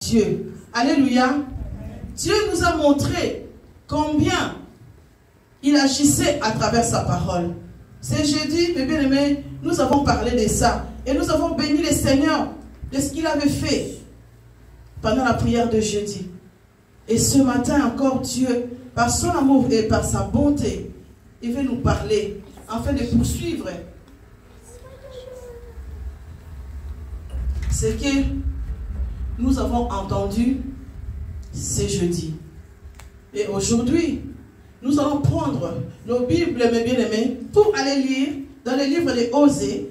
Dieu. Alléluia. Dieu nous a montré combien il agissait à travers sa parole. C'est jeudi, mes bien-aimés, nous avons parlé de ça. Et nous avons béni le Seigneur de ce qu'il avait fait pendant la prière de jeudi. Et ce matin encore, Dieu, par son amour et par sa bonté, il veut nous parler afin de poursuivre ce que nous avons entendu ce jeudi. Et aujourd'hui, nous allons prendre nos Bibles, mes bien-aimés, pour aller lire dans le livre de Osée.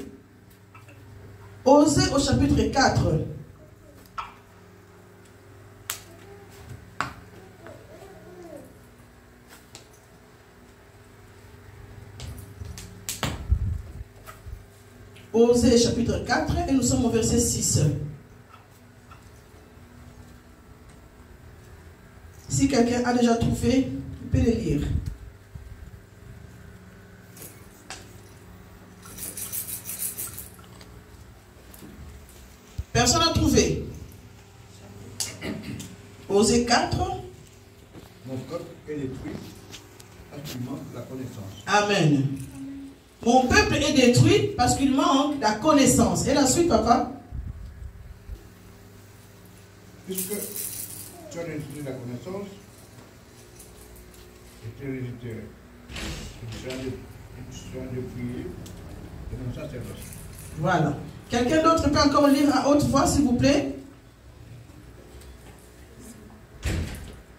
Osée au chapitre 4. Osée chapitre 4 et nous sommes au verset 6. Si quelqu'un a déjà trouvé, il peut le lire. Personne n'a trouvé. Osée 4. Mon peuple est détruit parce qu'il manque la connaissance. Amen. Mon peuple est détruit parce qu'il manque la connaissance. Et la suite, papa? Puisque tu as rejeté la connaissance, et tu es héréditaire. Tu as de prier, et comme ça c'est vrai. Voilà. Quelqu'un d'autre peut encore lire à haute voix, s'il vous plaît?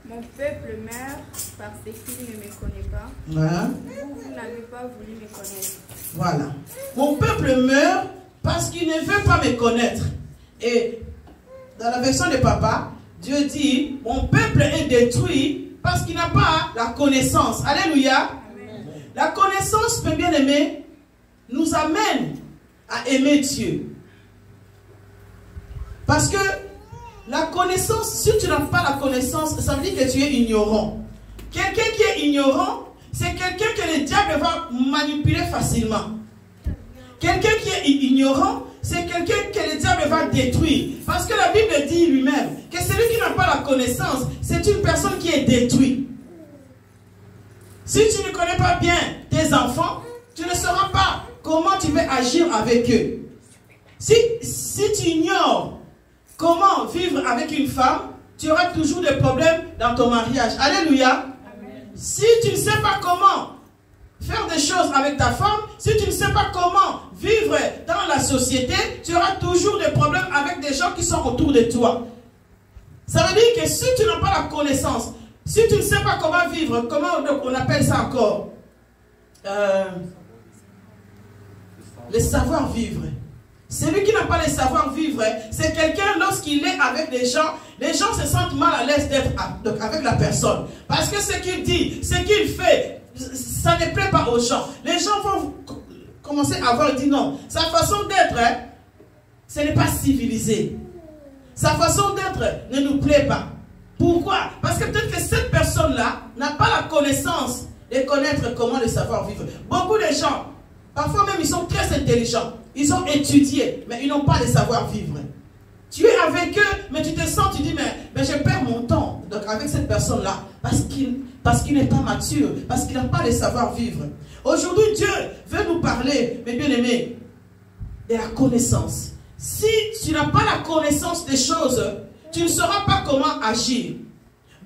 Mon peuple meurt parce qu'il ne me connaît pas. Voilà. Vous n'avez pas voulu me connaître. Voilà. Mon peuple meurt parce qu'il ne veut pas me connaître. Et dans la version de papa, Dieu dit, mon peuple est détruit parce qu'il n'a pas la connaissance. Alléluia. Amen. La connaissance, mes bien-aimés, nous amène à aimer Dieu. Parce que la connaissance, si tu n'as pas la connaissance, ça veut dire que tu es ignorant. Quelqu'un qui est ignorant, c'est quelqu'un que le diable va manipuler facilement. Quelqu'un qui est ignorant, c'est quelqu'un que le diable va détruire. Parce que la Bible dit lui-même que celui qui n'a pas la connaissance, c'est une personne qui est détruite. Si tu ne connais pas bien tes enfants, tu ne sauras pas comment tu vas agir avec eux. Si tu ignores comment vivre avec une femme, tu auras toujours des problèmes dans ton mariage. Alléluia. Amen. Si tu ne sais pas comment faire des choses avec ta femme, si tu ne sais pas comment vivre dans la société, tu auras toujours des problèmes avec des gens qui sont autour de toi. Ça veut dire que si tu n'as pas la connaissance, si tu ne sais pas comment vivre, comment on appelle ça encore? Le savoir-vivre. Celui qui n'a pas le savoir-vivre, c'est quelqu'un, lorsqu'il est avec les gens se sentent mal à l'aise d'être avec la personne. Parce que ce qu'il dit, ce qu'il fait, ça ne plaît pas aux gens. Les gens vont commencer à voir et dire non. Sa façon d'être, ce n'est pas civilisé. Sa façon d'être ne nous plaît pas. Pourquoi? Parce que peut-être que cette personne-là n'a pas la connaissance de connaître comment le savoir-vivre. Beaucoup de gens, parfois même, ils sont très intelligents. Ils ont étudié, mais ils n'ont pas le savoir-vivre. Tu es avec eux, mais tu te sens, tu dis, mais je perds mon temps donc avec cette personne-là, parce qu'il n'est pas mature, parce qu'il n'a pas le savoir-vivre. Aujourd'hui, Dieu veut nous parler, mes bien-aimés, de la connaissance. Si tu n'as pas la connaissance des choses, tu ne sauras pas comment agir.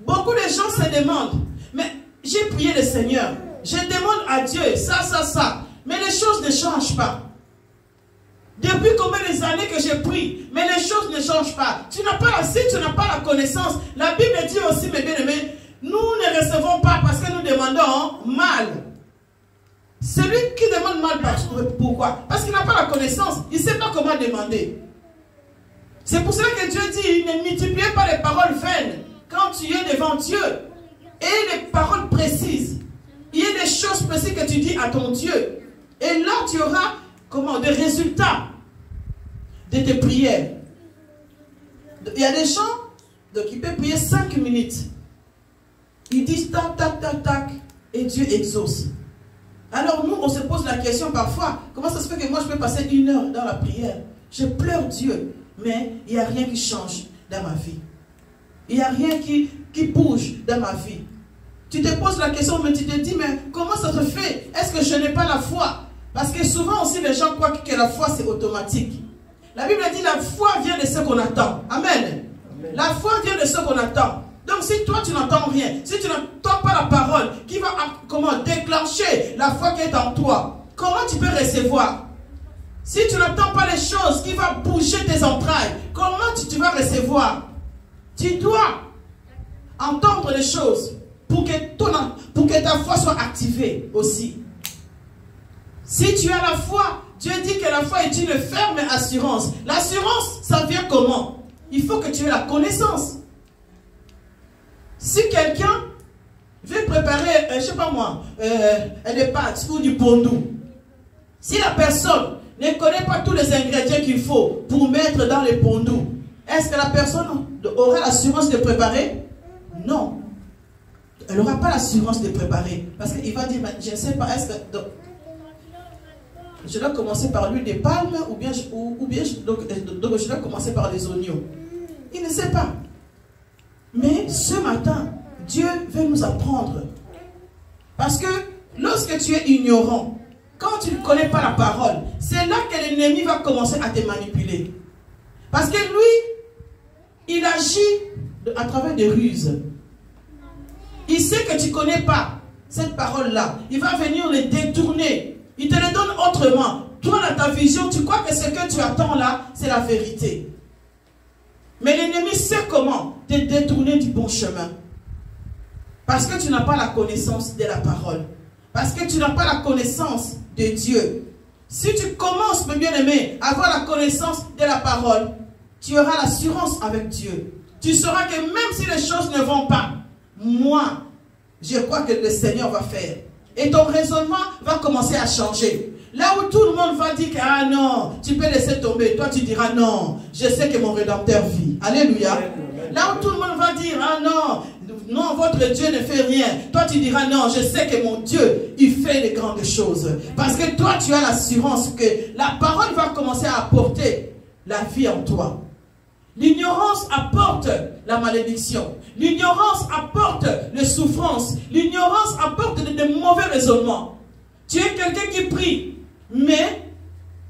Beaucoup de gens se demandent, mais j'ai prié le Seigneur, je demande à Dieu ça, mais les choses ne changent pas. Depuis combien d'années que j'ai pris, mais les choses ne changent pas. Si tu n'as pas la connaissance, la Bible dit aussi, mes bien-aimés, nous ne recevons pas parce que nous demandons mal. Celui qui demande mal, pourquoi? Parce qu'il n'a pas la connaissance, il ne sait pas comment demander. C'est pour cela que Dieu dit, ne multipliez pas les paroles vaines quand tu es devant Dieu. Et les paroles précises. Il y a des choses précises que tu dis à ton Dieu. Et là, tu auras des résultats de tes prières. Il y a des gens qui peuvent prier 5 minutes. Ils disent tac, tac, tac, tac, et Dieu exauce. Alors nous, on se pose la question parfois, comment ça se fait que moi je peux passer 1 heure dans la prière? Je pleure Dieu, mais il n'y a rien qui change dans ma vie. il n'y a rien qui bouge dans ma vie. Tu te poses la question, mais tu te dis, mais comment ça se fait? Est-ce que je n'ai pas la foi? Parce que souvent aussi, les gens croient que la foi, c'est automatique. La Bible dit, la foi vient de ce qu'on attend. Amen. La foi vient de ce qu'on attend. Donc si toi, tu n'entends rien, si tu n'entends pas la parole qui va déclencher la foi qui est en toi, comment tu peux recevoir? Si tu n'entends pas les choses qui vont bouger tes entrailles, comment tu vas recevoir? Tu dois entendre les choses pour que ta foi soit activée aussi. Si tu as la foi, Dieu dit que la foi est une ferme assurance. L'assurance, ça vient comment? Il faut que tu aies la connaissance. Si quelqu'un veut préparer, je ne sais pas moi, des pâtes ou du pondou, si la personne ne connaît pas tous les ingrédients qu'il faut pour mettre dans les pondous, est-ce que la personne aura l'assurance de préparer? Non. Elle n'aura pas l'assurance de préparer. Parce qu'il va dire, je ne sais pas, est-ce que... je dois commencer par l'huile de palme donc je dois commencer par les oignons. Il ne sait pas. Mais ce matin, Dieu veut nous apprendre. Parce que lorsque tu es ignorant, quand tu ne connais pas la parole, c'est là que l'ennemi va commencer à te manipuler. Parce que lui, il agit à travers des ruses. Il sait que tu ne connais pas cette parole-là. Il va venir le détourner. Il te le donne autrement. Toi, dans ta vision, tu crois que ce que tu attends là, c'est la vérité. Mais l'ennemi sait comment te détourner du bon chemin. Parce que tu n'as pas la connaissance de la parole. Parce que tu n'as pas la connaissance de Dieu. Si tu commences, mon bien-aimé, à avoir la connaissance de la parole, tu auras l'assurance avec Dieu. Tu sauras que même si les choses ne vont pas, moi, je crois que le Seigneur va faire. Et ton raisonnement va commencer à changer. Là où tout le monde va dire que, ah non, tu peux laisser tomber. Toi, tu diras non, je sais que mon Rédempteur vit. Alléluia. Là où tout le monde va dire, ah non, non, votre Dieu ne fait rien. Toi, tu diras non, je sais que mon Dieu, il fait de grandes choses. Parce que toi, tu as l'assurance que la parole va commencer à apporter la vie en toi. L'ignorance apporte la malédiction. L'ignorance apporte les souffrances. L'ignorance apporte de mauvais raisonnements. Tu es quelqu'un qui prie, mais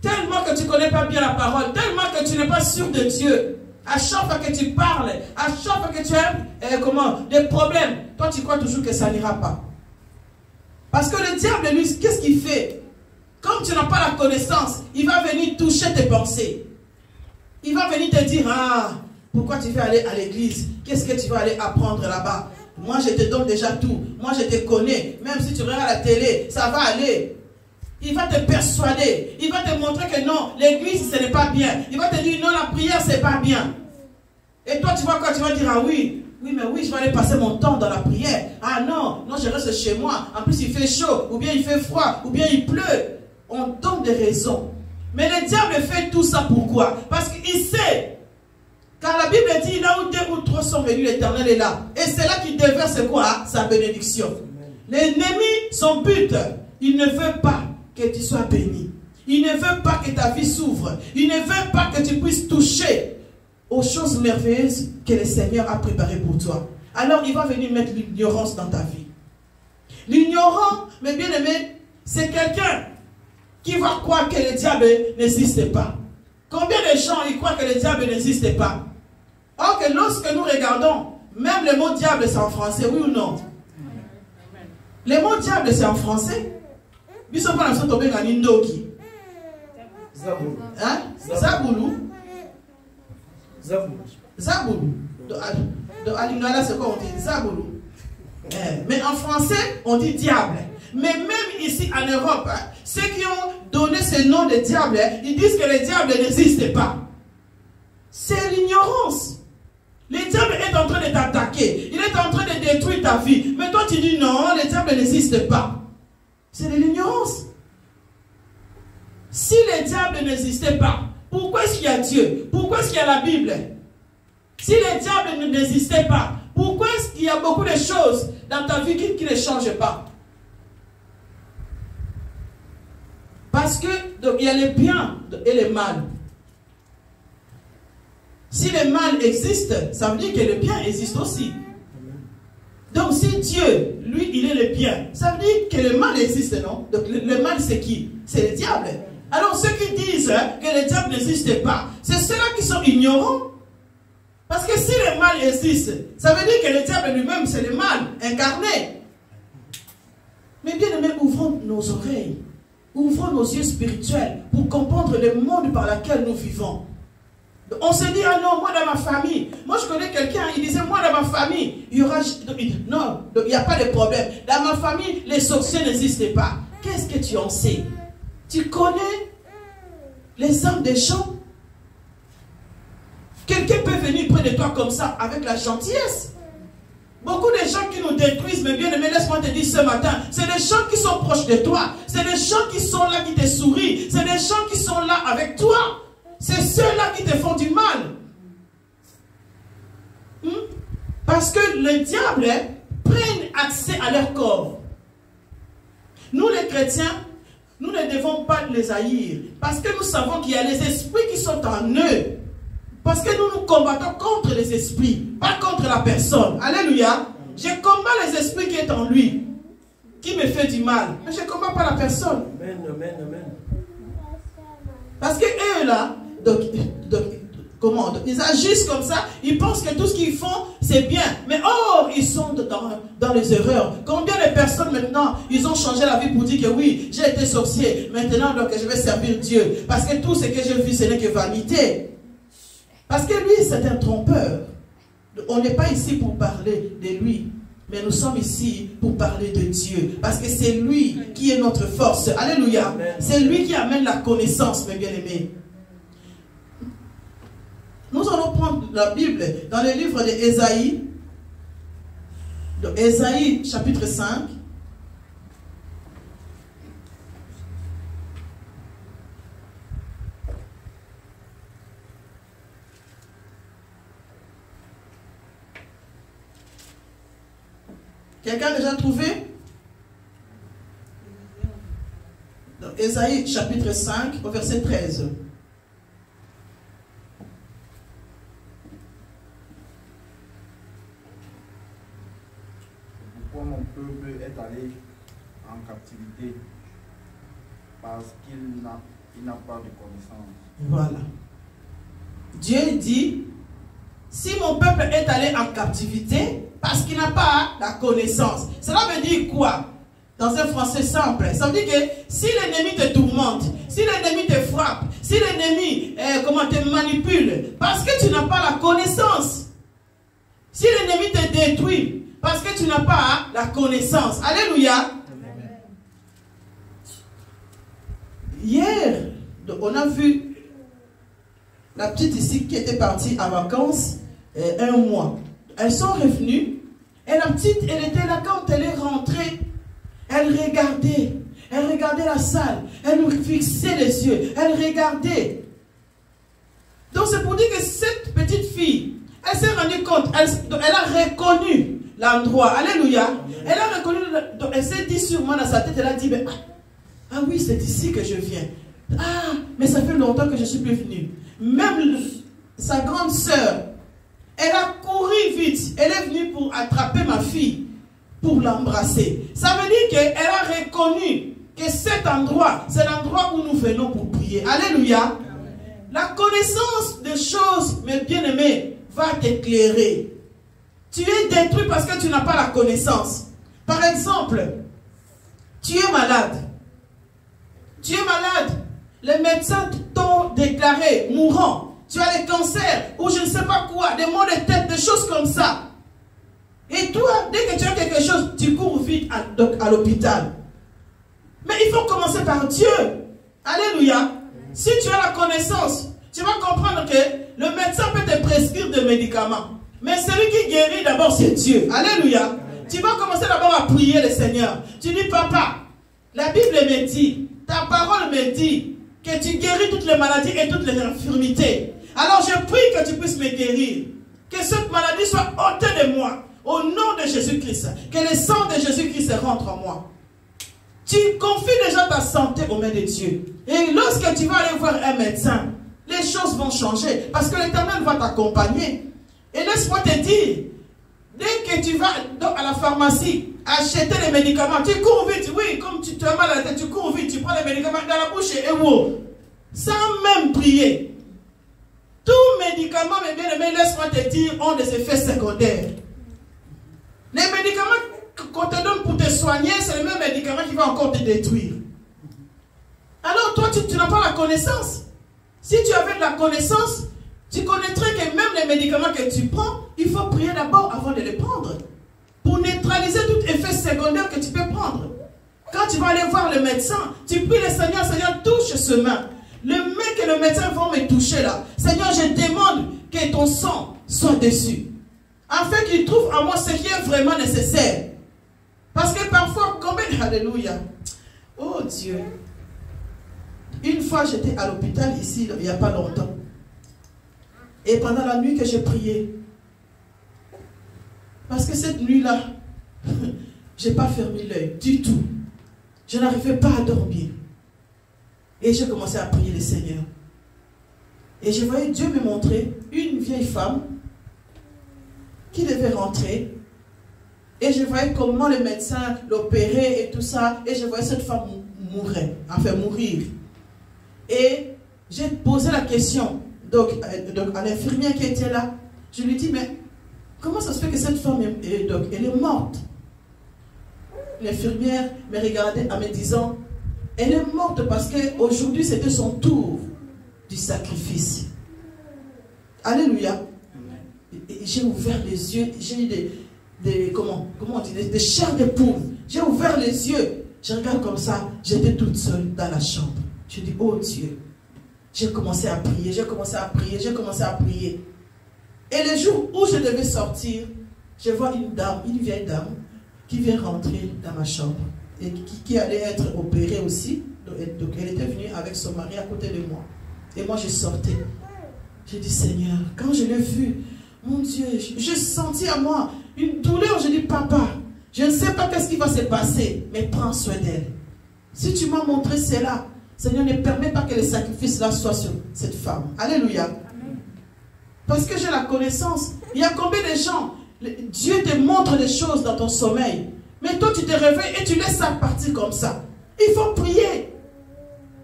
tellement que tu ne connais pas bien la parole, tellement que tu n'es pas sûr de Dieu, à chaque fois que tu parles, à chaque fois que tu as des problèmes, toi tu crois toujours que ça n'ira pas. Parce que le diable, lui, qu'est-ce qu'il fait? Comme tu n'as pas la connaissance, il va venir toucher tes pensées. Il va venir te dire, ah, pourquoi tu veux aller à l'église? Qu'est-ce que tu vas aller apprendre là-bas? Moi, je te donne déjà tout. Moi, je te connais. Même si tu regardes la télé, ça va aller. Il va te persuader. Il va te montrer que non, l'église, ce n'est pas bien. Il va te dire, non, la prière, ce n'est pas bien. Et toi, tu vois quoi? Tu vas dire, ah oui, mais oui, je vais aller passer mon temps dans la prière. Ah non, non, je reste chez moi. En plus, il fait chaud, ou bien il fait froid, ou bien il pleut. On donne des raisons. Mais le diable fait tout ça pourquoi? Parce qu'il sait. Car la Bible dit, là où 2 ou 3 sont venus, l'Éternel est là. Et c'est là qu'il déverse quoi? Sa bénédiction. L'ennemi, son but, il ne veut pas que tu sois béni. Il ne veut pas que ta vie s'ouvre. Il ne veut pas que tu puisses toucher aux choses merveilleuses que le Seigneur a préparées pour toi. Alors il va venir mettre l'ignorance dans ta vie. L'ignorant, mes bien-aimés, c'est quelqu'un qui va croire que le diable n'existe pas. Combien de gens ils croient que le diable n'existe pas? Or que lorsque nous regardons, même le mot diable c'est en français, oui ou non? Le mot diable c'est en français. Ils sont pas dans tombés dans Nindoki. Zaboulou. Hein? Zaboulou. Zaboulou. Zaboulou. De Alingala, c'est quoi on dit? Zaboulou. Mais en français, on dit diable. Mais même ici en Europe, ceux qui ont donné ce nom de diable, ils disent que le diable n'existe pas. C'est l'ignorance. Le diable est en train de t'attaquer. Il est en train de détruire ta vie. Mais toi tu dis non, le diable n'existe pas. C'est de l'ignorance. Si le diable n'existait pas, pourquoi est-ce qu'il y a Dieu? Pourquoi est-ce qu'il y a la Bible? Si le diable n'existait pas, pourquoi est-ce qu'il y a beaucoup de choses dans ta vie qui ne changent pas? Parce que il y a le bien et le mal. Si le mal existe, ça veut dire que le bien existe aussi. Donc si Dieu, lui, il est le bien, ça veut dire que le mal existe, non? Donc le mal, c'est qui? C'est le diable. Alors ceux qui disent que le diable n'existe pas, c'est ceux-là qui sont ignorants. Parce que si le mal existe, ça veut dire que le diable lui-même, c'est le mal incarné. Mais bien aimé, ouvrons nos oreilles, ouvrons nos yeux spirituels pour comprendre le monde par lequel nous vivons. On se dit, ah non, moi dans ma famille, moi je connais quelqu'un, il disait, moi dans ma famille, il y aura, non, il n'y a pas de problème. Dans ma famille, les sorciers n'existent pas. Qu'est-ce que tu en sais? Tu connais les âmes des gens? Quelqu'un peut venir près de toi comme ça, avec la gentillesse. Beaucoup de gens qui nous détruisent, mais bien aimé, laisse-moi te dire ce matin, c'est des gens qui sont proches de toi. C'est des gens qui sont là, qui te sourient. C'est des gens qui sont là avec toi. C'est ceux-là qui te font du mal. Parce que le diable prenne accès à leur corps. Nous les chrétiens, nous ne devons pas les haïr. Parce que nous savons qu'il y a les esprits qui sont en eux. Parce que nous nous combattons contre les esprits, pas contre la personne. Alléluia. Je combats les esprits qui sont en lui, qui me fait du mal. Mais je ne combats pas la personne. Amen, amen, amen. Parce que eux là, ils agissent comme ça, ils pensent que tout ce qu'ils font, c'est bien. Mais or, ils sont dans les erreurs. Combien de personnes maintenant, ils ont changé la vie pour dire que oui, j'ai été sorcier, maintenant donc je vais servir Dieu. Parce que tout ce que j'ai vu, ce n'est que vanité. Parce que lui, c'est un trompeur. On n'est pas ici pour parler de lui, mais nous sommes ici pour parler de Dieu. Parce que c'est lui qui est notre force. Alléluia. C'est lui qui amène la connaissance, mes bien-aimés. Nous allons prendre la Bible dans le livre d'Ésaïe. Ésaïe, chapitre 5. Quelqu'un a déjà trouvé? Dans Ésaïe chapitre 5, au verset 13. Pourquoi mon peuple est allé en captivité? Parce qu'il n'a pas de connaissance. Voilà. Dieu dit, si mon peuple est allé en captivité, parce qu'il n'a pas la connaissance. Cela veut dire quoi? Dans un français simple, ça veut dire que si l'ennemi te tourmente, si l'ennemi te frappe, si l'ennemi te manipule, parce que tu n'as pas la connaissance. Si l'ennemi te détruit, parce que tu n'as pas la connaissance. Alléluia. Amen. Hier, on a vu la petite ici qui était partie en vacances un mois. Elles sont revenues et la petite, elle était là quand elle est rentrée. Elle regardait la salle, elle nous fixait les yeux, elle regardait. Donc c'est pour dire que cette petite fille, elle s'est rendue compte, elle a reconnu l'endroit. Alléluia. Elle a reconnu, donc elle s'est dit sûrement dans sa tête, elle a dit, mais, ah oui, c'est ici que je viens. Ah, mais ça fait longtemps que je suis plus venue. Même sa grande sœur, elle a couru vite. Elle est venue pour attraper ma fille, pour l'embrasser. Ça veut dire qu'elle a reconnu que cet endroit, c'est l'endroit où nous venons pour prier. Alléluia. Amen. La connaissance des choses, mes bien-aimés, va t'éclairer. Tu es détruit parce que tu n'as pas la connaissance. Par exemple, tu es malade. Tu es malade. Les médecins t'ont déclaré mourant. Tu as le cancer, ou je ne sais pas quoi, des maux de tête, des choses comme ça. Et toi, dès que tu as quelque chose, tu cours vite à l'hôpital. Mais il faut commencer par Dieu. Alléluia. Si tu as la connaissance, tu vas comprendre que le médecin peut te prescrire des médicaments. Mais celui qui guérit d'abord, c'est Dieu. Alléluia. Tu vas commencer d'abord à prier le Seigneur. Tu dis, papa, la Bible me dit, ta parole me dit que tu guéris toutes les maladies et toutes les infirmités. Alors je prie que tu puisses me guérir. Que cette maladie soit ôtée de moi. Au nom de Jésus-Christ. Que le sang de Jésus-Christ rentre en moi. Tu confies déjà ta santé aux mains de Dieu. Et lorsque tu vas aller voir un médecin, le les choses vont changer. Parce que l'Éternel va t'accompagner. Et laisse-moi te dire, dès que tu vas à la pharmacie acheter les médicaments, tu cours vite. Oui, comme tu as mal à la tête, tu cours vite. Tu prends les médicaments dans la bouche et wow, sans même prier. Tous médicaments, mes bien-aimés, laisse-moi te dire, ont des effets secondaires. Les médicaments qu'on te donne pour te soigner, c'est le même médicament qui va encore te détruire. Alors toi, tu n'as pas la connaissance. Si tu avais de la connaissance, tu connaîtrais que même les médicaments que tu prends, il faut prier d'abord avant de les prendre. Pour neutraliser tout effet secondaire que tu peux prendre. Quand tu vas aller voir le médecin, tu pries le Seigneur, Seigneur, touche ce main. Le mec et le médecin vont me toucher là. Seigneur, je demande que ton sang soit dessus. Afin qu'il trouve en moi ce qui est vraiment nécessaire. Parce que parfois, combien... Alléluia. Oh Dieu. Une fois, j'étais à l'hôpital ici, il n'y a pas longtemps. Et pendant la nuit que j'ai prié, parce que cette nuit-là, je n'ai pas fermé l'œil du tout. Je n'arrivais pas à dormir. Et j'ai commencé à prier le Seigneur. Et je voyais Dieu me montrer une vieille femme qui devait rentrer. Et je voyais comment le médecin l'opérait et tout ça. Et je voyais cette femme mourir. Et j'ai posé la question donc, à l'infirmière qui était là. Je lui dis, mais comment ça se fait que cette femme elle est morte? L'infirmière me regardait en me disant, elle est morte parce qu'aujourd'hui c'était son tour du sacrifice. Alléluia. J'ai ouvert les yeux, j'ai eu comment on dit, des chairs de poule. J'ai ouvert les yeux, je regarde comme ça, j'étais toute seule dans la chambre. Je dis, oh Dieu, j'ai commencé à prier, j'ai commencé à prier, j'ai commencé à prier. Et le jour où je devais sortir, je vois une dame, une vieille dame, qui vient rentrer dans ma chambre et qui allait être opérée aussi. Donc elle était venue avec son mari à côté de moi. Et moi je sortais. J'ai dit, Seigneur, quand je l'ai vue, mon Dieu, j'ai senti à moi une douleur. Je dis, papa, je ne sais pas qu'est-ce qui va se passer, mais prends soin d'elle. Si tu m'as montré cela, Seigneur, ne permets pas que le sacrifice là soit sur cette femme. Alléluia. Amen. Parce que j'ai la connaissance. Il y a combien de gens, Dieu te montre des choses dans ton sommeil, mais toi tu te réveilles et tu laisses ça partir comme ça. Il faut prier.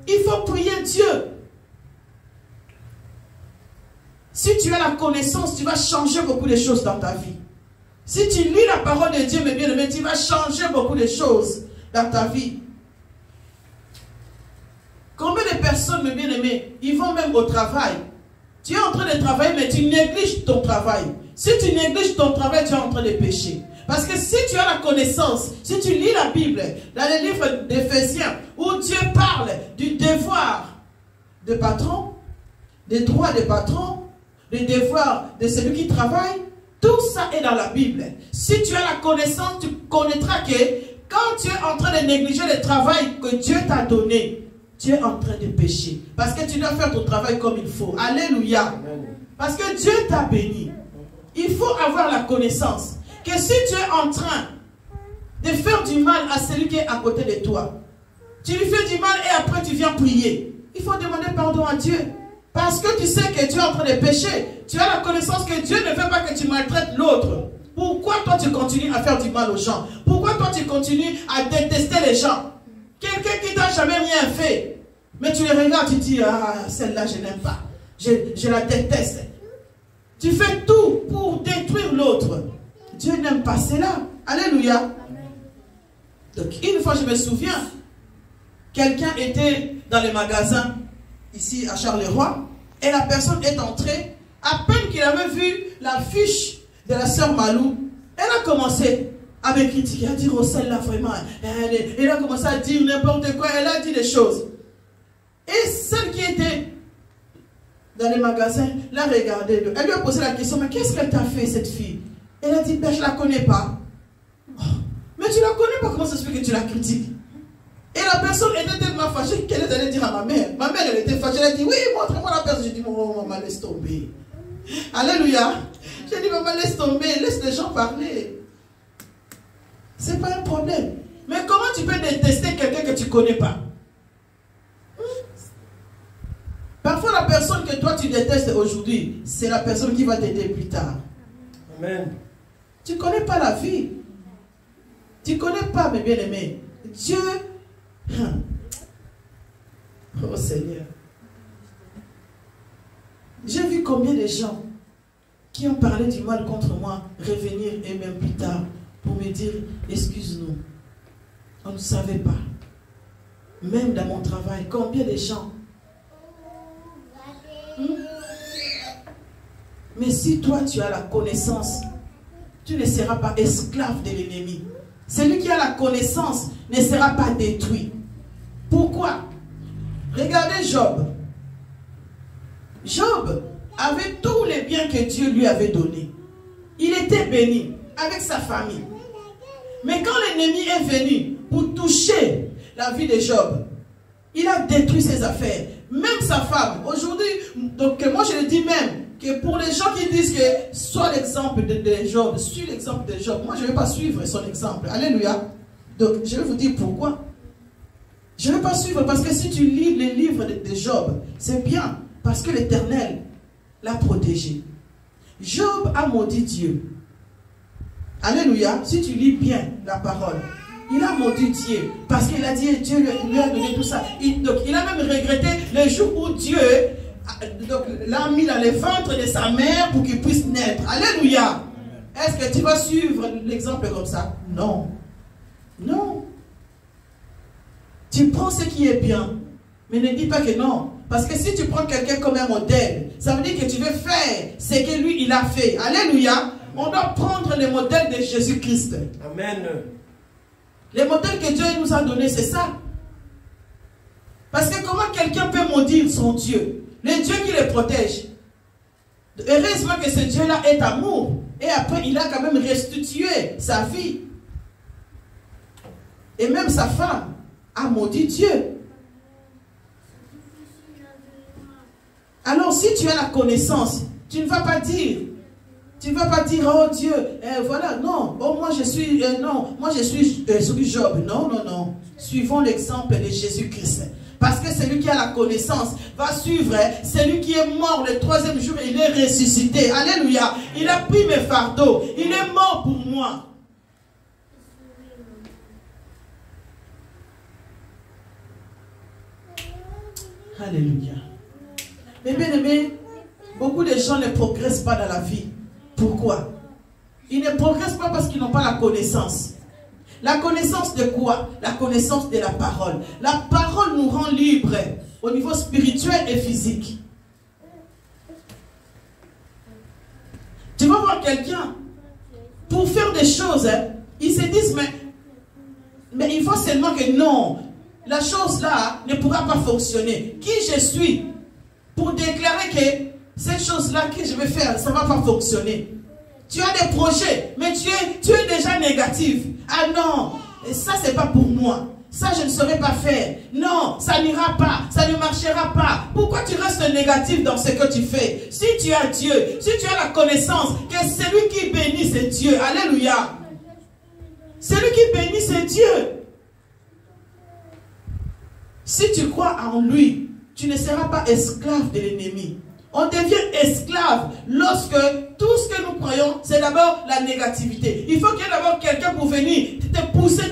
Il faut prier Dieu. Si tu as la connaissance, tu vas changer beaucoup de choses dans ta vie. Si tu lis la parole de Dieu, mes bien-aimés, tu vas changer beaucoup de choses dans ta vie. Combien de personnes, mes bien-aimés, ils vont même au travail. Tu es en train de travailler, mais tu négliges ton travail. Si tu négliges ton travail, tu es en train de pécher. Parce que si tu as la connaissance, si tu lis la Bible, dans le livre d'Éphésiens, où Dieu parle du devoir de patron, des droits des patrons, des devoirs de celui qui travaille, tout ça est dans la Bible. Si tu as la connaissance, tu connaîtras que quand tu es en train de négliger le travail que Dieu t'a donné, tu es en train de pécher. Parce que tu dois faire ton travail comme il faut. Alléluia. Parce que Dieu t'a béni. Il faut avoir la connaissance que si tu es en train de faire du mal à celui qui est à côté de toi, tu lui fais du mal et après tu viens prier, il faut demander pardon à Dieu. Parce que tu sais que tu es en train de pécher. Tu as la connaissance que Dieu ne veut pas que tu maltraites l'autre. Pourquoi toi tu continues à faire du mal aux gens? Pourquoi toi tu continues à détester les gens? Quelqu'un qui t'a jamais rien fait. Mais tu les regardes, tu dis, ah, celle-là je n'aime pas. Je la déteste. Tu fais tout pour détruire l'autre. Dieu n'aime pas cela. Alléluia. Donc une fois je me souviens, quelqu'un était dans les magasins ici à Charleroi et la personne est entrée. À peine qu'il avait vu la fiche de la sœur Malou, elle a commencé à me critiquer, à dire, oh celle-là vraiment, elle a commencé à dire n'importe quoi, elle a dit des choses. Et celle qui était dans les magasins l'a regardée, elle lui a posé la question, mais qu'est-ce qu'elle t'a fait cette fille? Elle a dit, ben je ne la connais pas. Oh, mais tu ne la connais pas, comment ça se fait que tu la critiques? Et la personne était tellement fâchée qu'elle est allée dire à ma mère. Ma mère, elle était fâchée, elle a dit, oui, montre-moi la personne. J'ai dit, oh, maman, laisse tomber. Alléluia. J'ai dit, maman, laisse tomber, laisse les gens parler. Ce n'est pas un problème. Mais comment tu peux détester quelqu'un que tu ne connais pas? Parfois, la personne que que toi tu détestes aujourd'hui, c'est la personne qui va t'aider plus tard. Amen. Tu ne connais pas la vie. Tu ne connais pas, mes bien-aimés. Dieu... Oh Seigneur. J'ai vu combien de gens qui ont parlé du mal contre moi revenir et même plus tard pour me dire, excuse-nous, on ne savait pas. Même dans mon travail, combien de gens. Mais si toi tu as la connaissance, tu ne seras pas esclave de l'ennemi. Celui qui a la connaissance ne sera pas détruit. Pourquoi? Regardez Job. Job avait tous les biens que Dieu lui avait donnés. Il était béni avec sa famille. Mais quand l'ennemi est venu pour toucher la vie de Job, il a détruit ses affaires. Même sa femme. Aujourd'hui, donc moi je le dis même, que pour les gens qui disent que soit l'exemple de Job, suis l'exemple de Job, moi je ne vais pas suivre son exemple. Alléluia. Donc je vais vous dire pourquoi. Je ne vais pas suivre parce que si tu lis les livres de Job, c'est bien parce que l'Éternel l'a protégé. Job a maudit Dieu. Alléluia. Si tu lis bien la parole, il a maudit Dieu parce qu'il a dit Dieu lui a donné tout ça. Donc il a même regretté le jour où Dieu l'a mis dans le ventre de sa mère pour qu'il puisse naître. Alléluia. Est-ce que tu vas suivre l'exemple comme ça? Non. Non. Tu prends ce qui est bien, mais ne dis pas que non. Parce que si tu prends quelqu'un comme un modèle, ça veut dire que tu veux faire ce que lui il a fait. Alléluia. On doit prendre le modèle de Jésus-Christ. Amen. Le modèle que Dieu nous a donné, c'est ça. Parce que comment quelqu'un peut maudire son Dieu? Le Dieu qui le protège. Heureusement que ce Dieu-là est amour. Et après, il a quand même restitué sa vie. Et même sa femme a maudit Dieu. Alors, si tu as la connaissance, tu ne vas pas dire, oh Dieu, voilà, non, oh moi je suis, non, moi je suis Job. Non, non, non. Suivons l'exemple de Jésus-Christ. Parce que celui qui a la connaissance va suivre celui qui est mort le troisième jour et il est ressuscité. Alléluia. Il a pris mes fardeaux. Il est mort pour moi. Alléluia. Mais bien aimé, beaucoup de gens ne progressent pas dans la vie. Pourquoi? Ils ne progressent pas parce qu'ils n'ont pas la connaissance. La connaissance de quoi? La connaissance de la parole. La parole nous rend libres au niveau spirituel et physique. Tu vas voir quelqu'un, pour faire des choses, ils se disent, mais il faut seulement que non, la chose là ne pourra pas fonctionner. Qui je suis pour déclarer que cette chose-là que je vais faire, ça ne va pas fonctionner? Tu as des projets, mais tu es déjà négatif. Ah non, ça c'est pas pour moi. Ça je ne saurais pas faire. Non, ça n'ira pas, ça ne marchera pas. Pourquoi tu restes négatif dans ce que tu fais? Si tu as Dieu, si tu as la connaissance que celui qui bénit c'est Dieu. Alléluia. Celui qui bénit c'est Dieu. Si tu crois en lui, tu ne seras pas esclave de l'ennemi. On devient esclave lorsque tout ce que nous croyons, c'est d'abord la négativité. Il faut qu'il y ait d'abord quelqu'un pour venir te pousser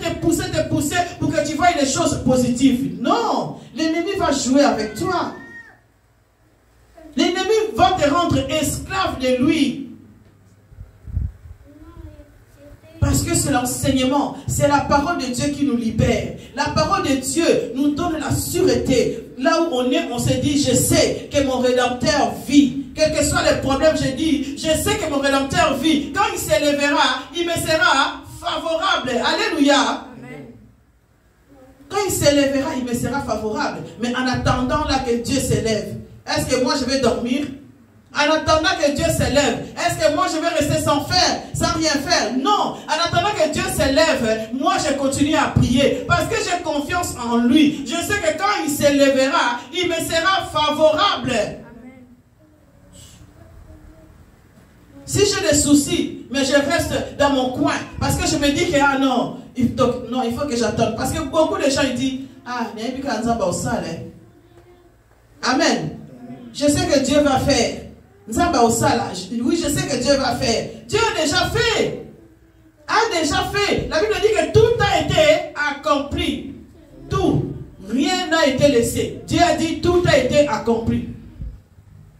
pour que tu vois les choses positives. Non, l'ennemi va jouer avec toi. L'ennemi va te rendre esclave de lui. Parce que c'est l'enseignement, c'est la parole de Dieu qui nous libère. La parole de Dieu nous donne la sûreté. Là où on est, on se dit, je sais que mon Rédempteur vit. Quels que soient les problèmes, je dis, je sais que mon Rédempteur vit. Quand il s'élèvera, il me sera favorable. Alléluia. Amen. Quand il s'élèvera, il me sera favorable. Mais en attendant là que Dieu s'élève, est-ce que moi je vais dormir? En attendant que Dieu s'élève, est-ce que moi je vais rester sans faire, sans rien faire? Non. En attendant que Dieu s'élève, moi je continue à prier parce que j'ai confiance en lui. Je sais que quand il s'élèvera, il me sera favorable. Amen. Si j'ai des soucis, mais je reste dans mon coin parce que je me dis que ah non, il faut que j'attende. Parce que beaucoup de gens ils disent ah, Amen. Je sais que Dieu va faire. Oui, je sais que Dieu va faire. Dieu a déjà fait. La Bible dit que tout a été accompli. Tout. Rien n'a été laissé. Dieu a dit tout a été accompli.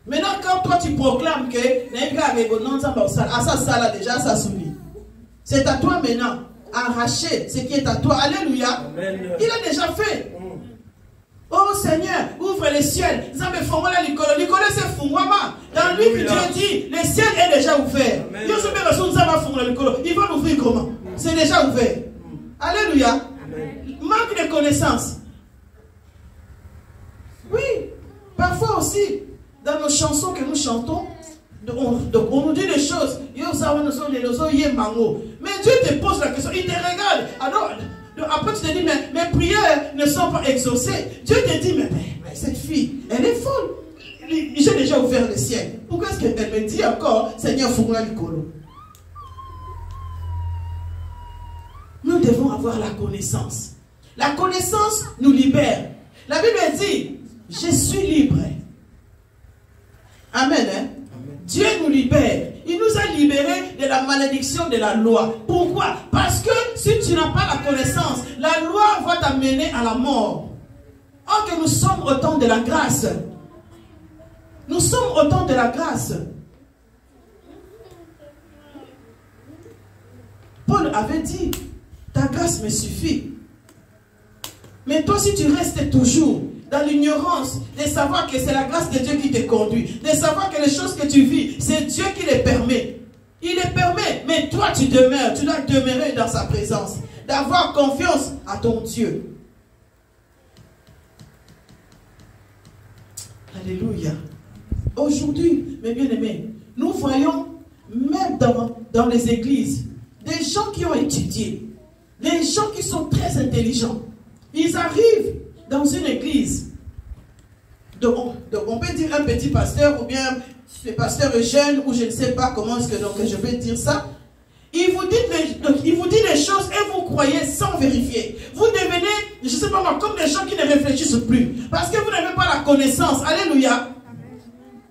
Maintenant, quand toi tu proclames que c'est à toi maintenant. Arracher ce qui est à toi. Alléluia. Amen. Il a déjà fait. Oh Seigneur, ouvre les ciels. Dans lui que Dieu dit, le ciel est déjà ouvert. Il va l'ouvrir comment? C'est déjà ouvert. Alléluia. Manque de connaissances. Oui. Parfois aussi, dans nos chansons que nous chantons, on nous dit des choses. Mais Dieu te pose la question, il te regarde. Alors, après tu te dis, mais mes prières ne sont pas exaucées. Dieu te dit, mais cette fille, elle est folle. J'ai déjà ouvert le ciel. Pourquoi est-ce qu'elle me dit encore, Seigneur, Foumoula Likolo? Nous devons avoir la connaissance. La connaissance nous libère. La Bible dit, je suis libre. Amen. Hein? Dieu nous libère. Il nous a libérés de la malédiction de la loi. Pourquoi? Parce que si tu n'as pas la connaissance, la loi va t'amener à la mort. Or que nous sommes au temps de la grâce. Nous sommes au temps de la grâce. Paul avait dit, ta grâce me suffit. Mais toi, si tu restes toujours dans l'ignorance, de savoir que c'est la grâce de Dieu qui te conduit, de savoir que les choses que tu vis, c'est Dieu qui les permet. Il les permet, mais toi tu demeures, tu dois demeurer dans sa présence, d'avoir confiance à ton Dieu. Alléluia. Aujourd'hui, mes bien-aimés, nous voyons même dans les églises, des gens qui ont étudié, des gens qui sont très intelligents. Ils arrivent dans une église. Donc on peut dire un petit pasteur ou bien le pasteur jeune ou je ne sais pas comment est-ce que je vais dire ça. Il vous dit les choses et vous croyez sans vérifier. Vous devenez, je ne sais pas moi, comme des gens qui ne réfléchissent plus. Parce que vous n'avez pas la connaissance. Alléluia.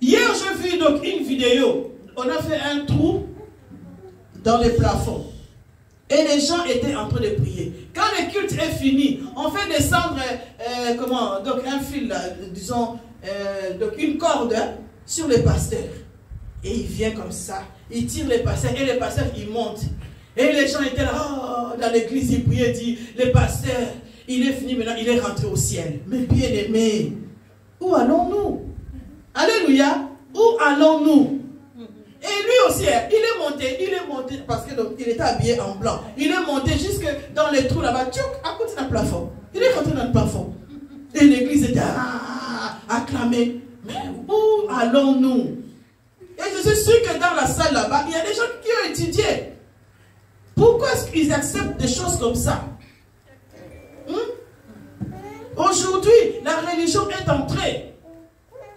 Hier j'ai vu donc une vidéo. On a fait un trou dans les plafonds. Et les gens étaient en train de prier. Quand le culte est fini, on fait descendre donc un fil, disons, donc une corde sur les pasteurs. Et il vient comme ça, il tire les pasteurs et les pasteurs ils montent. Et les gens étaient là, oh, dans l'église, ils priaient, dit, le pasteur, il est fini maintenant, il est rentré au ciel. Mais bien aimé, où allons-nous? Alléluia, où allons-nous? Et lui aussi, il est monté parce que donc, il était habillé en blanc. Il est monté jusque dans les trous là-bas, à côté d'un plafond. Il est rentré dans le plafond. Et l'église était acclamée. Mais où allons-nous? Et je suis sûr que dans la salle là-bas, il y a des gens qui ont étudié. Pourquoi est-ce qu'ils acceptent des choses comme ça? Aujourd'hui, la religion est entrée.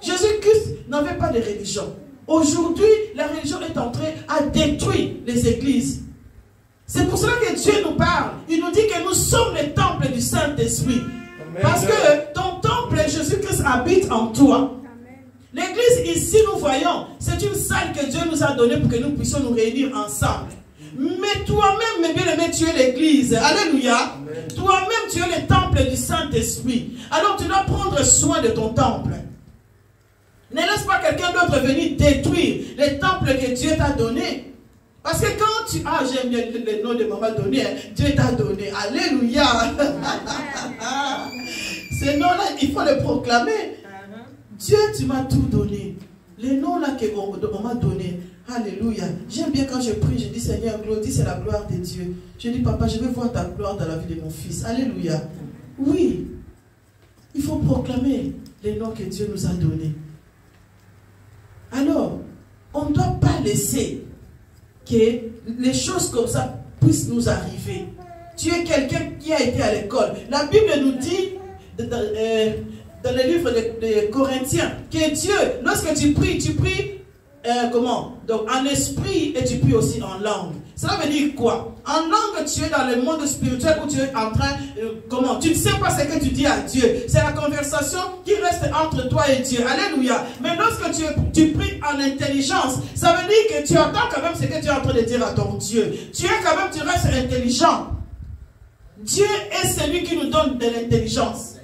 Jésus-Christ n'avait pas de religion. Aujourd'hui, la religion est entrée à détruire les églises. C'est pour cela que Dieu nous parle. Il nous dit que nous sommes le temple du Saint-Esprit. Parce que ton temple, Jésus-Christ habite en toi. L'église ici, nous voyons, c'est une salle que Dieu nous a donnée pour que nous puissions nous réunir ensemble. Mais toi-même, mes bien-aimés, tu es l'église. Alléluia. Toi-même, tu es le temple du Saint-Esprit. Alors tu dois prendre soin de ton temple. Ne laisse pas quelqu'un d'autre venir détruire les temples que Dieu t'a donné. Parce que quand tu... Ah, j'aime bien le nom de maman donné. Hein. Dieu t'a donné. Alléluia. Ces noms-là, il faut les proclamer. Dieu, tu m'as tout donné. Les noms-là qu'on m'a donné. Alléluia. J'aime bien quand je prie, je dis Seigneur, Claudie, c'est la gloire de Dieu. Je dis Papa, je veux voir ta gloire dans la vie de mon fils. Alléluia. Oui. Il faut proclamer les noms que Dieu nous a donnés. Alors, on ne doit pas laisser que les choses comme ça puissent nous arriver. Tu es quelqu'un qui a été à l'école. La Bible nous dit, dans le livre de Corinthiens, que Dieu, lorsque tu pries Donc en esprit et tu pries aussi en langue. Cela veut dire quoi? En langue, tu es dans le monde spirituel où tu es en train, tu ne sais pas ce que tu dis à Dieu. C'est la conversation qui reste entre toi et Dieu. Alléluia. Mais lorsque tu pries en intelligence, ça veut dire que tu entends quand même ce que tu es en train de dire à ton Dieu. Tu restes intelligent. Dieu est celui qui nous donne de l'intelligence.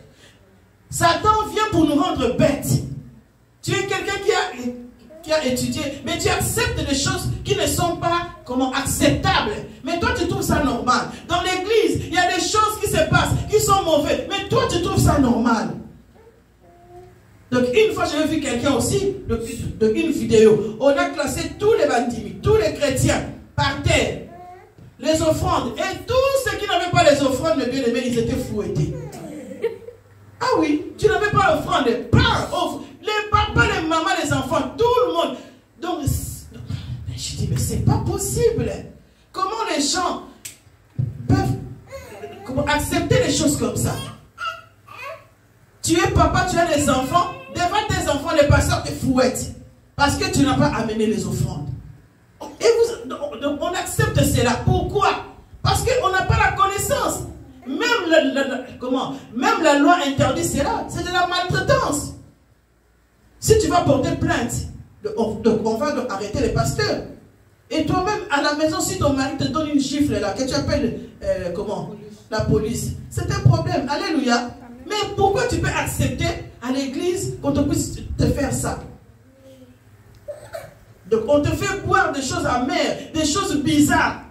Satan vient pour nous rendre bêtes. Tu es quelqu'un qui a étudié, mais tu acceptes des choses qui ne sont pas acceptables. Mais toi, tu trouves ça normal. Dans l'église, il y a des choses qui se passent, qui sont mauvaises, mais toi, tu trouves ça normal. Donc, une fois, j'ai vu quelqu'un aussi, une vidéo, on a classé tous les bandits, tous les chrétiens, par terre, les offrandes, et tous ceux qui n'avaient pas les offrandes, mes bien-aimés, ils étaient fouettés. Ah oui, tu n'avais pas l'offrande, les papas, les mamans, les enfants, tout le monde. Donc, je dis, mais c'est pas possible. Comment les gens peuvent accepter des choses comme ça? Tu es papa, tu as des enfants, devant tes enfants, les pasteurs te fouettent parce que tu n'as pas amené les offrandes. Et donc on accepte cela. Pourquoi? Parce qu'on n'a pas la connaissance. Même la loi interdit cela. C'est de la maltraitance. Si tu vas porter plainte, on va arrêter les pasteurs. Et toi-même, à la maison, si ton mari te donne une gifle là, que tu appelles la police, c'est un problème. Alléluia. Mais pourquoi tu peux accepter à l'église qu'on te puisse te faire ça? Donc on te fait boire des choses amères, des choses bizarres.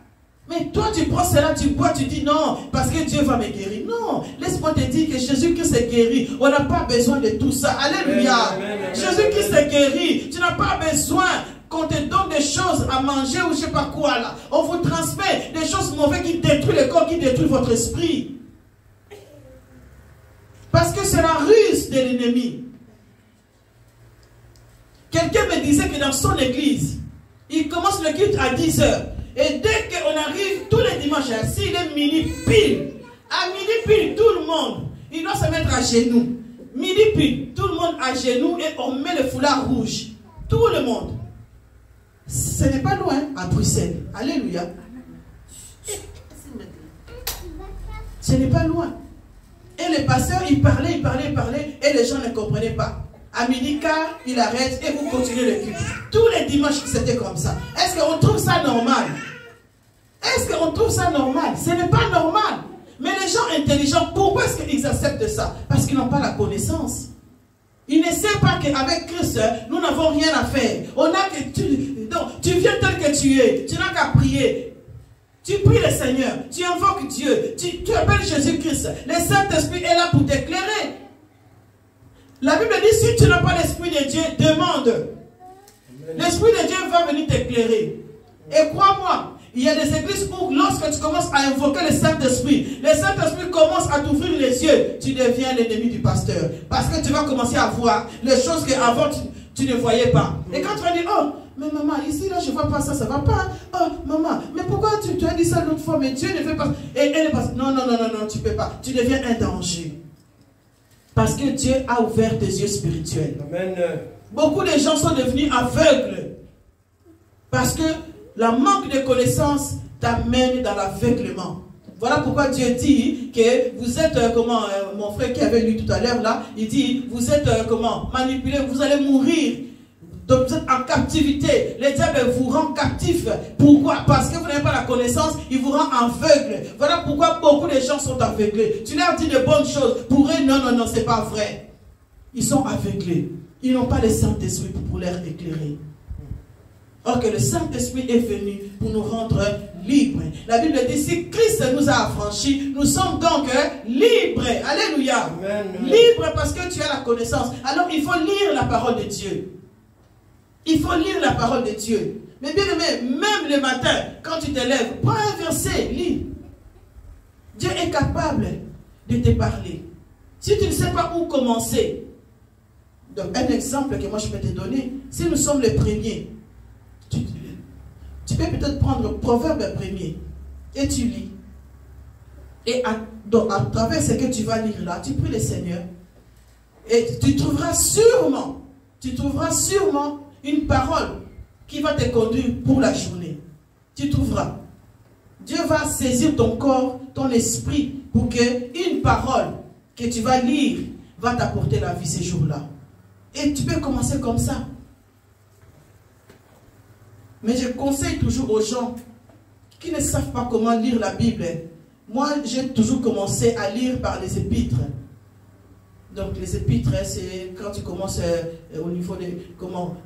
Mais toi tu prends cela, tu bois, tu dis non, parce que Dieu va me guérir. Non, laisse-moi te dire que Jésus-Christ est guéri. On n'a pas besoin de tout ça. Alléluia. Jésus-Christ est guéri. Tu n'as pas besoin qu'on te donne des choses à manger ou je ne sais pas quoi là. On vous transmet des choses mauvaises qui détruisent le corps, qui détruisent votre esprit. Parce que c'est la ruse de l'ennemi. Quelqu'un me disait que dans son église, il commence le culte à 10 h. Et dès qu'on arrive tous les dimanches, s'il est midi pile, à midi pile, tout le monde, il doit se mettre à genoux. Midi pile, tout le monde à genoux et on met le foulard rouge. Tout le monde. Ce n'est pas loin à Bruxelles. Alléluia. Ce n'est pas loin. Et le pasteur, il parlait, et les gens ne comprenaient pas. À midi quart, il arrête et vous continuez le culte. Tous les dimanches, c'était comme ça. Est-ce qu'on trouve ça normal? Est-ce qu'on trouve ça normal? Ce n'est pas normal. Mais les gens intelligents, pourquoi est-ce qu'ils acceptent ça? Parce qu'ils n'ont pas la connaissance. Ils ne savent pas qu'avec Christ, nous n'avons rien à faire. Tu viens tel que tu es. Tu n'as qu'à prier. Tu pries le Seigneur. Tu invoques Dieu. Tu appelles Jésus-Christ. Le Saint-Esprit est là pour t'éclairer. La Bible dit, si tu n'as pas l'Esprit de Dieu, demande. L'Esprit de Dieu va venir t'éclairer. Et crois-moi, il y a des églises où lorsque tu commences à invoquer le Saint-Esprit, le Saint-Esprit commence à t'ouvrir les yeux, tu deviens l'ennemi du pasteur. Parce que tu vas commencer à voir les choses qu'avant tu ne voyais pas. Et quand tu vas dire, oh, mais maman, ici, là, je ne vois pas ça, ça ne va pas. Oh, maman, mais pourquoi tu as dit ça l'autre fois, mais Dieu ne fait pas. Et elle passe, non, tu ne peux pas. Tu deviens un danger. Parce que Dieu a ouvert tes yeux spirituels. Amen. Beaucoup de gens sont devenus aveugles. Parce que la manque de connaissances t'amène dans l'aveuglement. Voilà pourquoi Dieu dit que vous êtes, mon frère qui avait lu tout à l'heure là, il dit, vous êtes, manipulés, vous allez mourir. Donc vous êtes en captivité. Le diable vous rend captif. Pourquoi? Parce que vous n'avez pas la connaissance, il vous rend aveugle. Voilà pourquoi beaucoup de gens sont aveuglés. Tu leur dis de bonnes choses. Pour eux, non, c'est pas vrai. Ils sont aveuglés. Ils n'ont pas le Saint-Esprit pour leur éclairer. Or que le Saint-Esprit est venu pour nous rendre libres. La Bible dit, si Christ nous a affranchis, nous sommes donc libres. Alléluia. Amen. Libres parce que tu as la connaissance. Alors il faut lire la parole de Dieu. Il faut lire la parole de Dieu. Mais bien aimé, même le matin, quand tu te lèves, prends un verset, lis. Dieu est capable de te parler. Si tu ne sais pas où commencer, donc un exemple que moi je peux te donner, si nous sommes les premiers, tu peux peut-être prendre Proverbe premier et tu lis. Et à travers ce que tu vas lire là, tu pries le Seigneur. Et tu trouveras sûrement une parole qui va te conduire pour la journée. Tu trouveras. Dieu va saisir ton corps, ton esprit, pour que une parole que tu vas lire va t'apporter la vie ces jours-là. Et tu peux commencer comme ça. Mais je conseille toujours aux gens qui ne savent pas comment lire la Bible. Moi, j'ai toujours commencé à lire par les épîtres. Donc, les épîtres, c'est quand tu commences au niveau de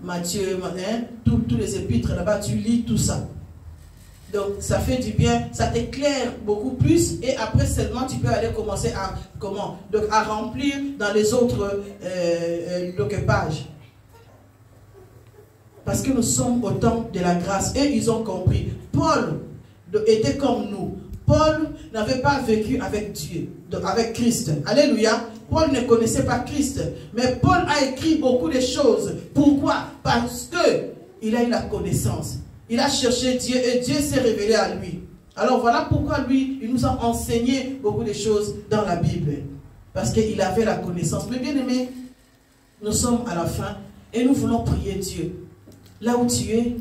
Matthieu, tous les épîtres là-bas, tu lis tout ça. Donc, ça fait du bien, ça t'éclaire beaucoup plus. Et après seulement, tu peux aller commencer à, à remplir dans les autres pages. Parce que nous sommes au temps de la grâce. Et ils ont compris. Paul était comme nous. Paul n'avait pas vécu avec Dieu, donc avec Christ. Alléluia. Paul ne connaissait pas Christ. Mais Paul a écrit beaucoup de choses. Pourquoi? Parce qu'il a eu la connaissance. Il a cherché Dieu et Dieu s'est révélé à lui. Alors voilà pourquoi lui, il nous a enseigné beaucoup de choses dans la Bible. Parce qu'il avait la connaissance. Mais bien aimé, nous sommes à la fin et nous voulons prier Dieu. Là où tu es,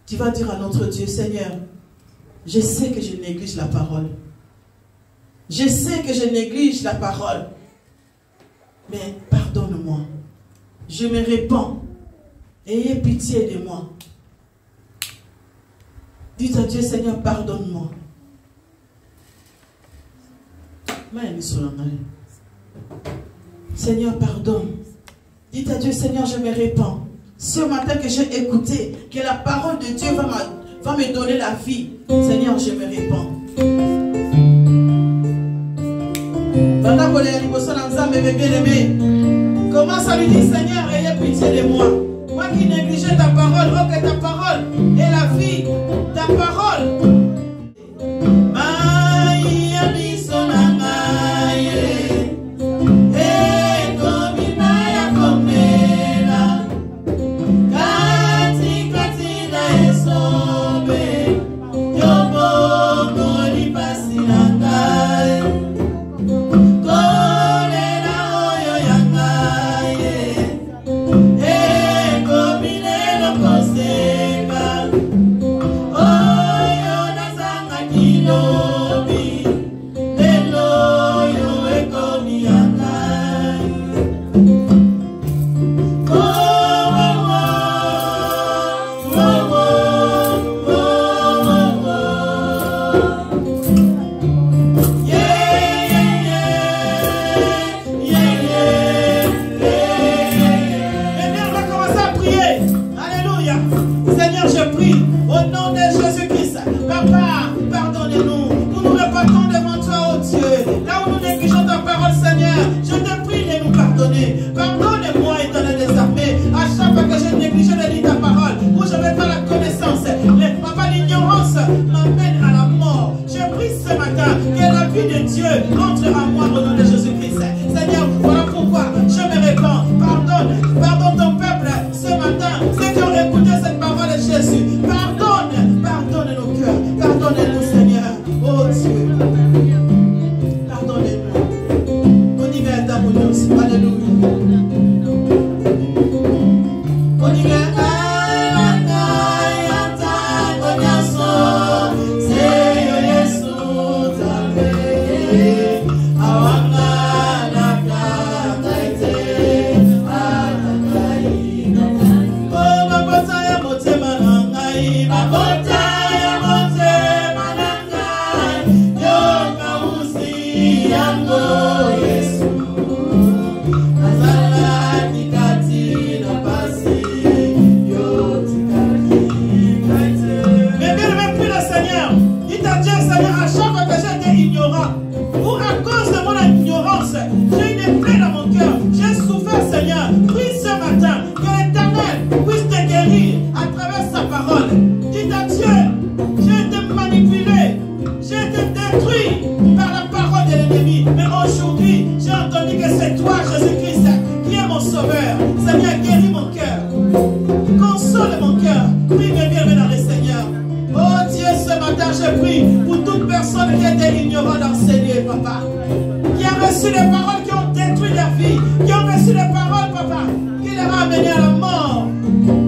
tu vas dire à notre Dieu, Seigneur, je sais que je néglige la parole. Je sais que je néglige la parole. Mais pardonne-moi. Je me répands. Ayez pitié de moi. Dites à Dieu, Seigneur, pardonne-moi. Seigneur, pardonne. Dites à Dieu, Seigneur, je me répands. Ce matin que j'ai écouté, que la parole de Dieu va me donner la vie. Seigneur, je me répands. Commence à lui dire, Seigneur, ayez pitié de moi. Moi qui négligeais ta parole, oh que ta parole est la vie, ta parole.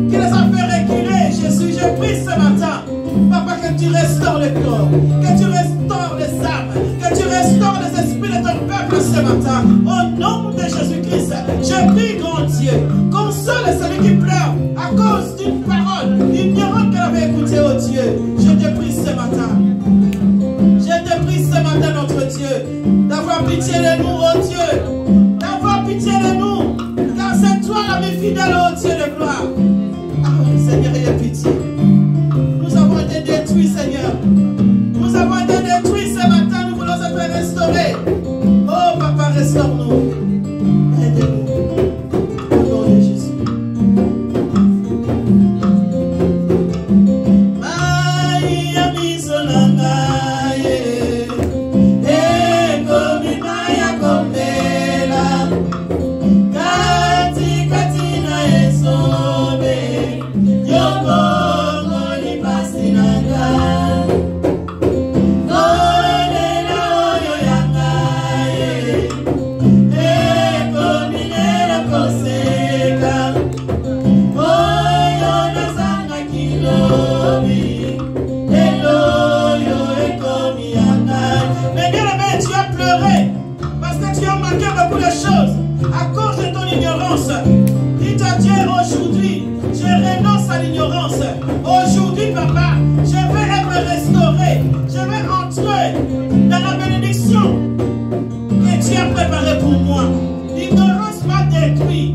Qui les a fait reculer. te prie ce matin, Papa, que tu restaures le corps, que tu restaures les âmes, que tu restaures les esprits de ton peuple ce matin. Au nom de Jésus-Christ, je prie, grand Dieu, console celui qui pleure à cause d'une parole ignorante qu'elle avait écoutée, oh Dieu. Je te prie ce matin. Je te prie ce matin, notre Dieu, d'avoir pitié de nous, oh Dieu, d'avoir pitié de nous, car c'est toi l'ami fidèle, oh Dieu de gloire. Ah, Seigneur, aie pitié. Nous avons été détruits, Seigneur. Nous avons été détruits ce matin, nous voulons être restaurés. Oh, Papa, restaure-nous. Aide-nous. Au nom de Jésus. Aujourd'hui, Papa, je vais être restauré. Je vais entrer dans la bénédiction que tu as préparée pour moi. L'ignorance m'a détruit.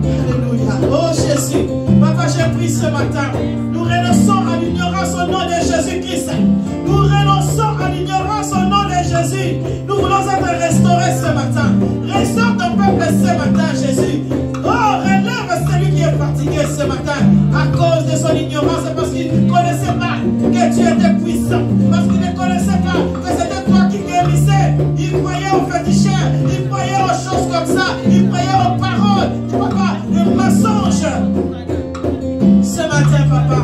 Alléluia. Oh Jésus. Papa, je prie ce matin. Nous renonçons à l'ignorance au nom de Jésus-Christ. Nous renonçons à l'ignorance au nom de Jésus. Nous voulons être restaurés ce matin. Restaure ton peuple ce matin, Jésus. Oh, relève celui qui est fatigué ce matin à cause de son ignorance, parce qu'il ne connaissait pas que tu étais puissant, parce qu'il ne connaissait pas que c'était toi qui guérissais. Il croyait aux féticheurs, il croyait aux choses comme ça, il croyait aux paroles, Papa, les mensonges. Ce matin, Papa,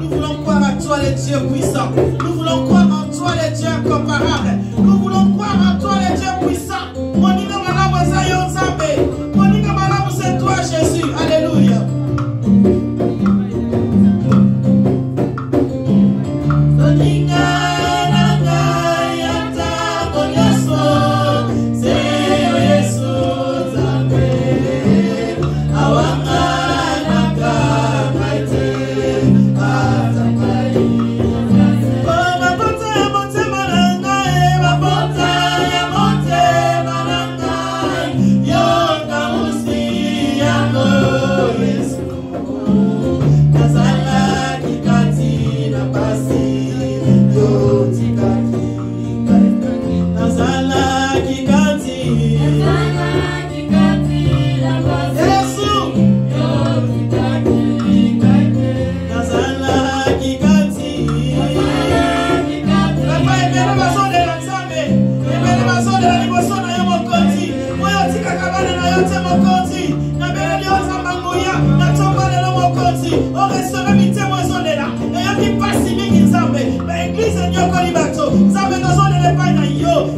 nous voulons croire à toi, le Dieu puissant. Nous voulons croire en toi, le Dieu incomparable. Nous voulons croire en toi, le Dieu puissant. C'est toi, Jésus. Alléluia.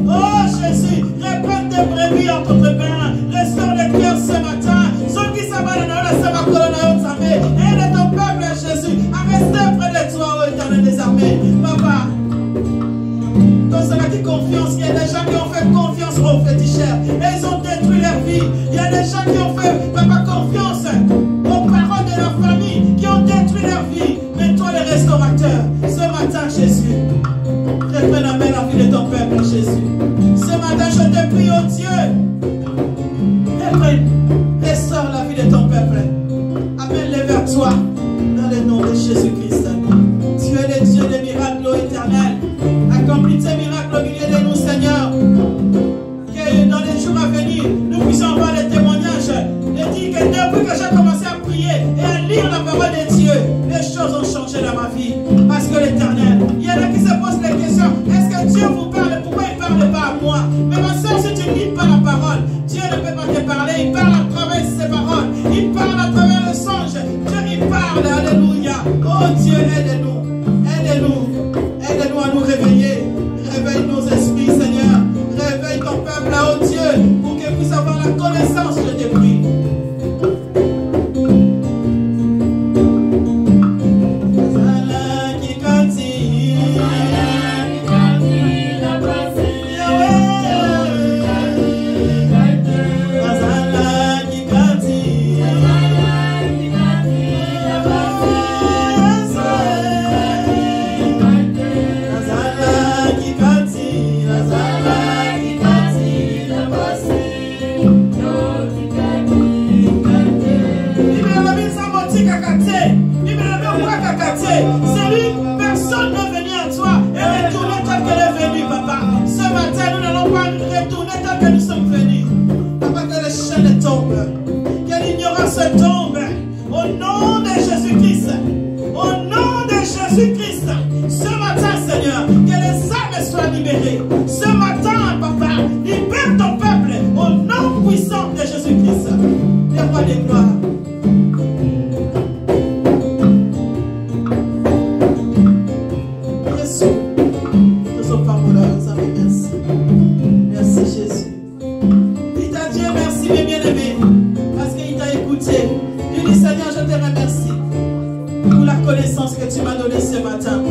Oh Jésus, répète tes brebis entre tes mains, restaure les cœurs ce matin. Ceux qui s'abandonnent à la colonne, aide ton peuple, Jésus, à rester près de toi, ô Éternel des armées. Papa, dans cette confiance, il y a des gens qui ont fait confiance aux féticheurs et ils ont détruit leur vie. Il y a des gens qui ont fait, Papa, confiance aux paroles de leur famille, qui ont détruit leur vie. Mais toi, le restaurateur, ce matin, Jésus, reprends en main la vie de ton peuple, Jésus. Ce matin, je te prie, oh Dieu, restaure la vie de ton peuple. Amène-les vers toi, dans le nom de Jésus-Christ. Tu es le Dieu des miracles, ô Éternel. Accomplis tes miracles au milieu de nous, Seigneur. Que dans les jours à venir, nous puissions voir les témoignages. Et dire que depuis que j'ai commencé à prier et à lire la parole de Dieu, les choses ont changé dans ma vie. Parce que l'Éternel, il y en a qui se posent la question, est-ce que Dieu vous parle? Pourquoi il ne parle pas à moi? Mais ma soeur, si tu ne lis pas la parole, Dieu ne peut pas te parler. Il parle à travers ses paroles. Il parle à travers le songe. Dieu, il parle. Alléluia. Oh Dieu, retourner tel qu'elle est venue, papa. Ce matin, nous n'allons pas retourner tel que nous sommes venus. Papa, que les chaînes tombent, que l'ignorance tombe. Au nom de Jésus-Christ. Au nom de Jésus-Christ. Ce matin, Seigneur, que les âmes soient libérées. Ce matin, papa, libère ton peuple au nom puissant de Jésus-Christ. Le roi des gloires. Que tu m'as donné ce matin.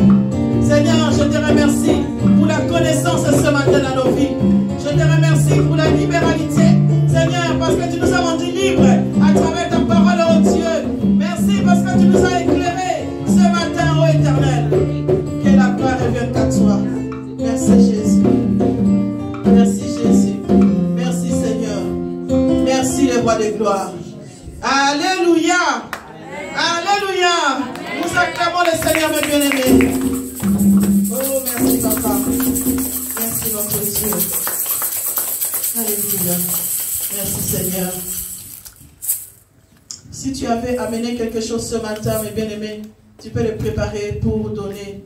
Seigneur, je te remercie pour la connaissance ce matin dans nos vies. Je te remercie pour la libéralité. Seigneur, parce que tu nous as rendus libres à travers ta parole, oh Dieu. Merci parce que tu nous as éclairés ce matin, oh Éternel. Que la gloire revienne à toi. Merci Jésus. Merci Jésus. Merci Seigneur. Merci le roi de gloire. Alléluia. Alléluia. Nous acclamons le Seigneur, mes bien-aimés. Oh, merci, papa. Merci, notre Dieu. Alléluia. Merci, Seigneur. Si tu avais amené quelque chose ce matin, mes bien-aimés, tu peux le préparer pour donner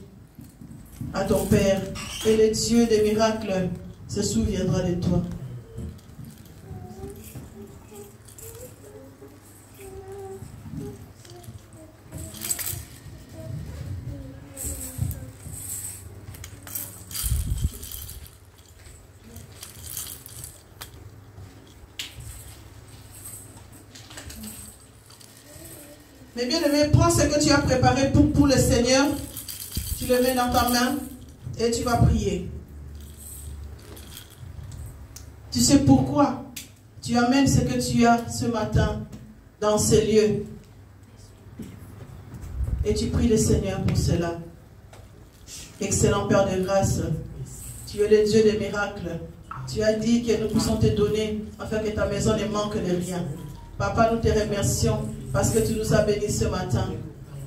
à ton Père. Et le Dieu des miracles se souviendra de toi. Mais bien aimé, prends ce que tu as préparé pour le Seigneur. Tu le mets dans ta main et tu vas prier. Tu sais pourquoi tu amènes ce que tu as ce matin dans ces lieux. Et tu pries le Seigneur pour cela. Excellent Père de grâce, tu es le Dieu des miracles. Tu as dit que nous puissions te donner afin que ta maison ne manque de rien. Papa, nous te remercions parce que tu nous as bénis ce matin.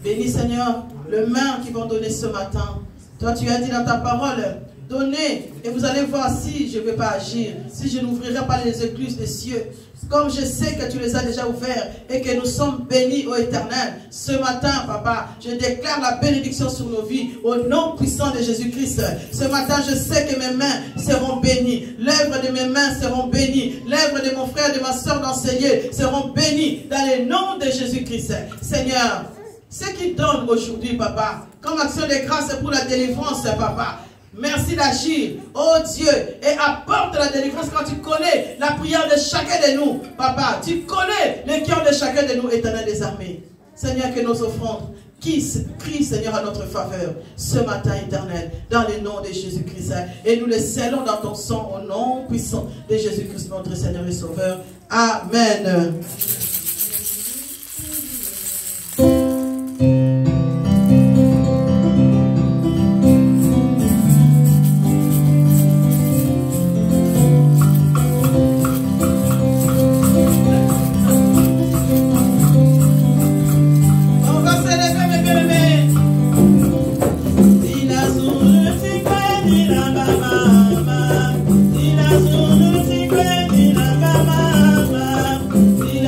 Bénis Seigneur, le main qui vont donner ce matin. Toi, tu as dit dans ta parole, donnez et vous allez voir si je ne vais pas agir, si je n'ouvrirai pas les écluses des cieux. Comme je sais que tu les as déjà ouverts et que nous sommes bénis au Éternel. Ce matin, papa, je déclare la bénédiction sur nos vies au nom puissant de Jésus-Christ. Ce matin, je sais que mes mains seront bénies. L'œuvre de mes mains seront bénies. L'œuvre de mon frère et de ma soeur dans ces lieux seront bénies dans le nom de Jésus-Christ. Seigneur, ce qui donne aujourd'hui, papa, comme action de grâce pour la délivrance, papa. Merci d'agir, oh Dieu, et apporte la délivrance quand tu connais la prière de chacun de nous. Papa, tu connais le cœur de chacun de nous, Éternel des armées. Seigneur, que nos offrandes crient, Seigneur, à notre faveur ce matin, Éternel, dans le nom de Jésus-Christ. Et nous le scellons dans ton sang, au nom puissant de Jésus-Christ, notre Seigneur et Sauveur. Amen.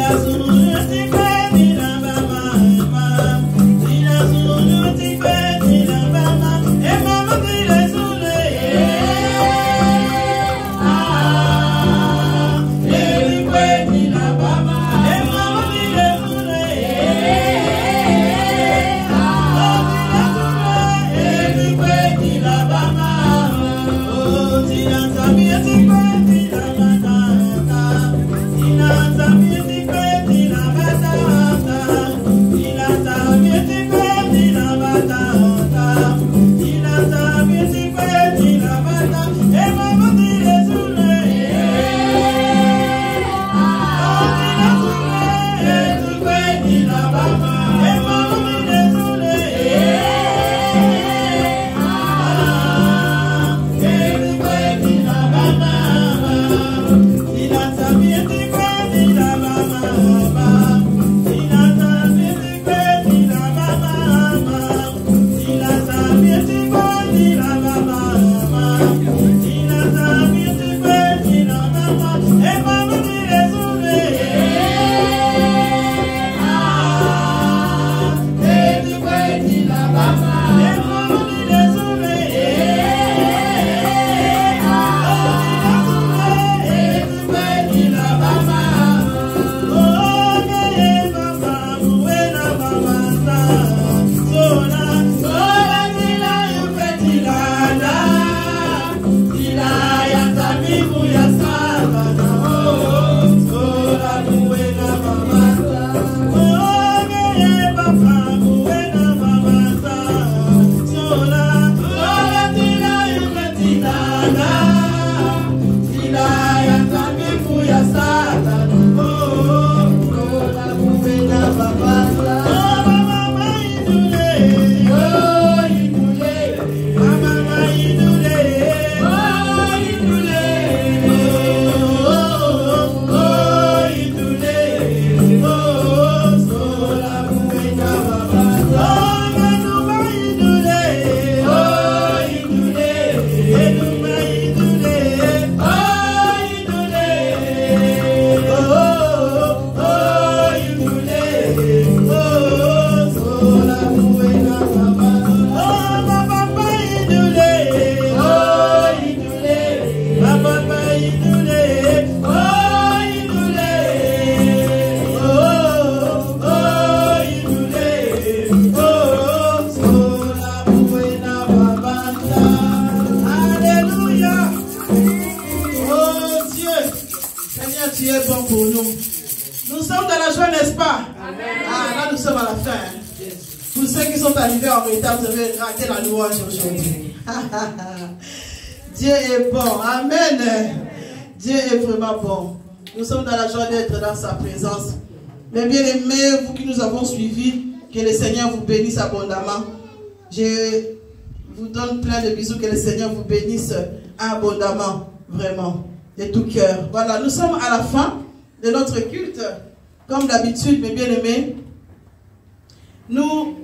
Azul Pour ceux qui sont arrivés en retard, vous avez raté la louange aujourd'hui. Dieu est bon. Amen. Dieu est vraiment bon. Nous sommes dans la joie d'être dans sa présence. Mais bien aimés, vous qui nous avons suivis, que le Seigneur vous bénisse abondamment. Je vous donne plein de bisous, que le Seigneur vous bénisse abondamment, vraiment, de tout cœur. Voilà, nous sommes à la fin de notre culte. Comme d'habitude, mes bien-aimés, nous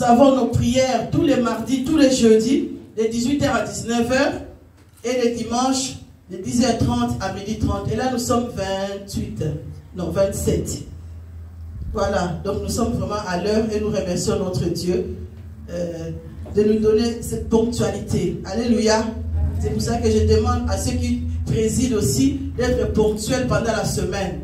avons nos prières tous les mardis, tous les jeudis, de 18h à 19h, et les dimanches, de 10h30 à 12h30. Et là, nous sommes 27. Voilà, donc nous sommes vraiment à l'heure et nous remercions notre Dieu de nous donner cette ponctualité. Alléluia. C'est pour ça que je demande à ceux qui président aussi d'être ponctuels pendant la semaine.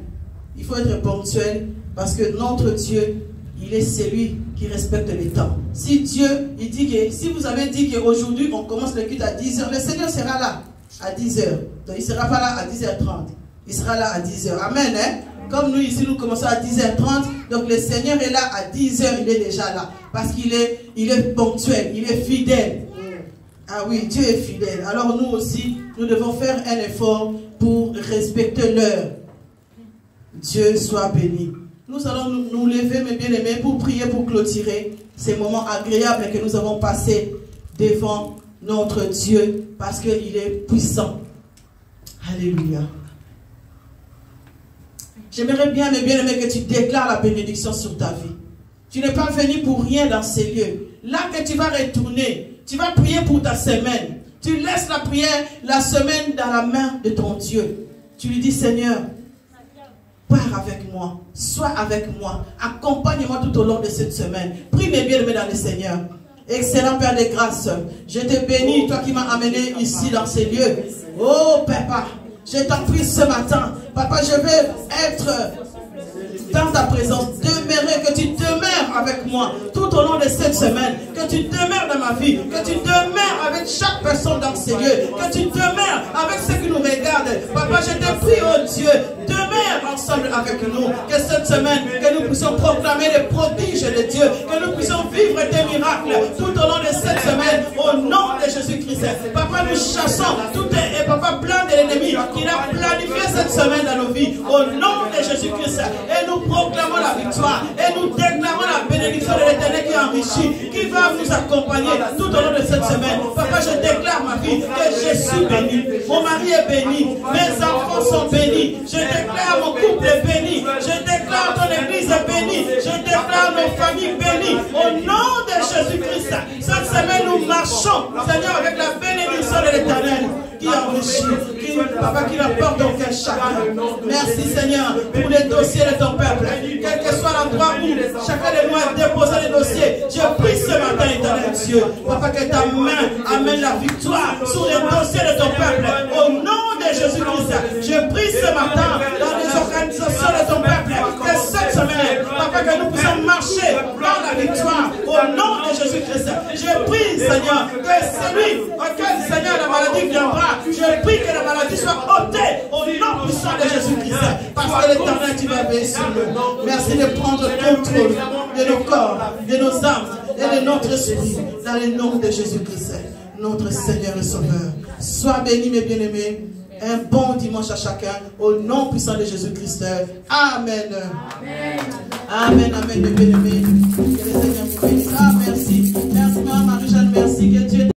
Il faut être ponctuel parce que notre Dieu, il est celui qui respecte les temps. Si Dieu, il dit que, si vous avez dit qu'aujourd'hui on commence le culte à 10h, le Seigneur sera là à 10h. Donc il ne sera pas là à 10h30. Il sera là à 10h. Amen. Hein? Comme nous ici, nous commençons à 10h30. Donc le Seigneur est là à 10h, il est déjà là. Parce qu'il est ponctuel, il est fidèle. Ah oui, Dieu est fidèle. Alors nous aussi, nous devons faire un effort pour respecter l'heure. Dieu soit béni. Nous allons nous lever, mes bien-aimés, pour prier, pour clôturer ces moments agréables que nous avons passés devant notre Dieu, parce qu'il est puissant. Alléluia. J'aimerais bien, mes bien-aimés, que tu déclares la bénédiction sur ta vie. Tu n'es pas venu pour rien dans ces lieux. Là que tu vas retourner, tu vas prier pour ta semaine. Tu laisses la prière, la semaine dans la main de ton Dieu. Tu lui dis, Seigneur, pars avec moi, sois avec moi, accompagne-moi tout au long de cette semaine. Prie mes bien-aimés dans le Seigneur. Excellent Père de grâce, je te bénis, toi qui m'as amené ici dans ces lieux. Oh Papa, je t'en prie ce matin. Papa, je veux être dans ta présence, demeurer, que tu demeures avec moi tout au long de cette semaine, que tu demeures dans ma vie, que tu demeures avec chaque personne dans ces lieux, que tu demeures avec ceux qui nous regardent. Papa, je te prie, oh Dieu, demeure ensemble avec nous, que cette semaine, que nous puissions proclamer les prodiges de Dieu, que nous puissions vivre des miracles tout au long de cette semaine, au nom de Jésus-Christ. Papa, nous chassons tout et papa, plan de l'ennemi qui a planifié cette semaine dans nos vies, au nom de Jésus-Christ. Et nous proclamons la victoire et nous déclarons la bénédiction de l'Éternel qui enrichit, qui va nous accompagner tout au long de cette semaine. Papa, je déclare ma vie que je suis béni, mon mari est béni, mes enfants sont bénis, je déclare mon couple est béni, je déclare ton église est bénie, je déclare nos familles bénies au nom de Jésus-Christ. Cette semaine nous marchons, Seigneur, avec la bénédiction de l'Éternel qui enrichit, Papa, qui n'apporte aucun chacun. Merci Seigneur pour les dossiers de ton peuple. Quel que soit l'endroit où chacun de nous a déposé les dossiers, je prie ce matin, éternel Dieu, Papa, que ta main amène la victoire sur les dossiers de ton peuple. Au nom de Jésus-Christ, je prie ce matin dans les organisations de ton peuple, que cette semaine, Papa, que nous puissions marcher dans la victoire. Au nom de Jésus-Christ, je prie, Seigneur, que celui auquel, Seigneur, la maladie viendra, je prie que la maladie soit ôtée au nom puissant de Jésus-Christ. Parce que l'Éternel, tu vas veiller sur nous. Merci de prendre contrôle de nos corps, de nos âmes et de notre esprit. Dans le nom de Jésus-Christ, notre Seigneur et Sauveur. Sois béni, mes bien-aimés. Un bon dimanche à chacun. Au nom puissant de Jésus-Christ. Amen. Amen, amen, mes bien-aimés.